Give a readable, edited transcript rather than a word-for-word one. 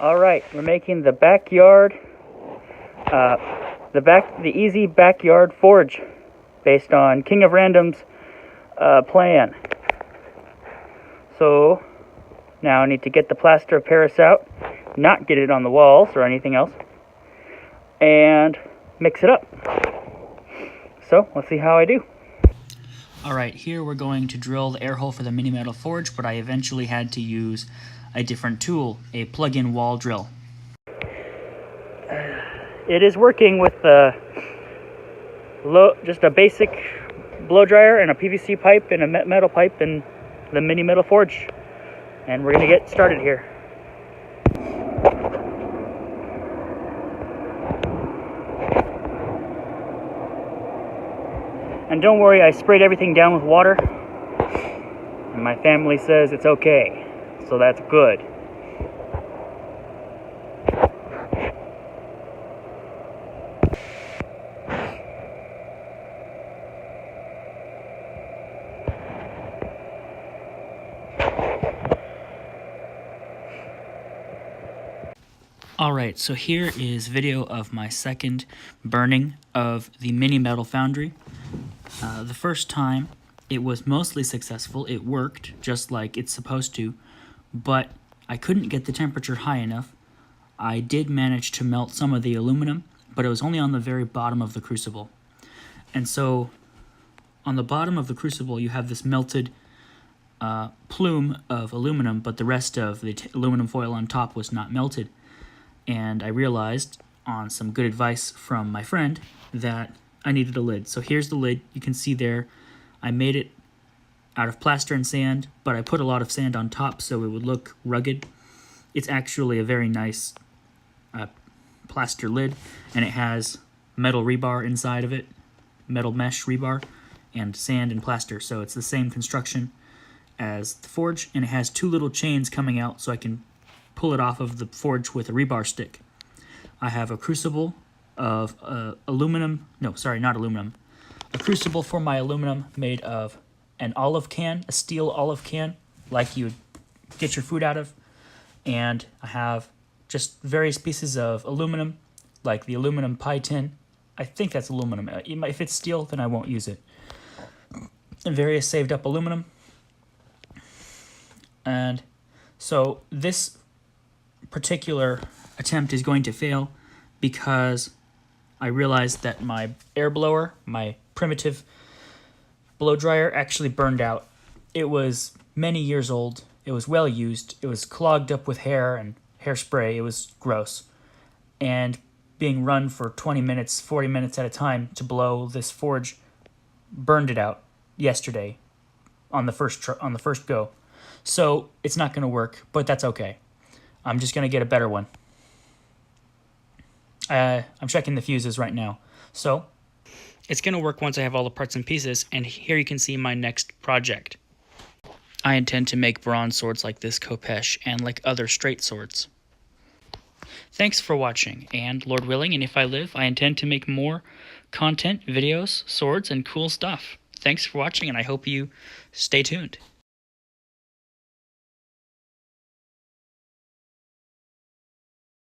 Alright, we're making the easy backyard forge based on King of Random's plan. So now I need to get the plaster of Paris out, not get it on the walls or anything else, and mix it up. So let's see how I do. Alright, here we're going to drill the air hole for the mini metal forge, but I eventually had to use a different tool, a plug-in wall drill. It is working with just a basic blow dryer and a PVC pipe and a metal pipe and the mini metal forge. And we're going to get started here. And don't worry, I sprayed everything down with water. And my family says it's okay. So that's good. Alright, so here is video of my second burning of the mini metal foundry. The first time it was mostly successful. It worked just like it's supposed to, but I couldn't get the temperature high enough. I did manage to melt some of the aluminum, but it was only on the very bottom of the crucible. And so on the bottom of the crucible you have this melted plume of aluminum, but the rest of the aluminum foil on top was not melted. And I realized, on some good advice from my friend, that I needed a lid. So here's the lid. You can see there, I made it out of plaster and sand, but I put a lot of sand on top so it would look rugged. It's actually a very nice plaster lid, and it has metal rebar inside of it, metal mesh rebar, and sand and plaster. So it's the same construction as the forge, and it has two little chains coming out so I can pull it off of the forge with a rebar stick. I have a crucible of a crucible for my aluminum made of an olive can, a steel olive can, like you would get your food out of. And I have just various pieces of aluminum, like the aluminum pie tin. I think that's aluminum. If it's steel, then I won't use it. And various saved up aluminum. And so this particular attempt is going to fail because I realized that my air blower, my primitive blow dryer, actually burned out. It was many years old. It was well used. It was clogged up with hair and hairspray. It was gross. And being run for 20 minutes, 40 minutes at a time to blow this forge burned it out yesterday on the first go. So it's not going to work, but that's okay. I'm just going to get a better one. I'm checking the fuses right now. So it's going to work once I have all the parts and pieces, and here you can see my next project. I intend to make bronze swords like this Khopesh and like other straight swords. Thanks for watching, and Lord willing, and if I live, I intend to make more content, videos, swords, and cool stuff. Thanks for watching, and I hope you stay tuned.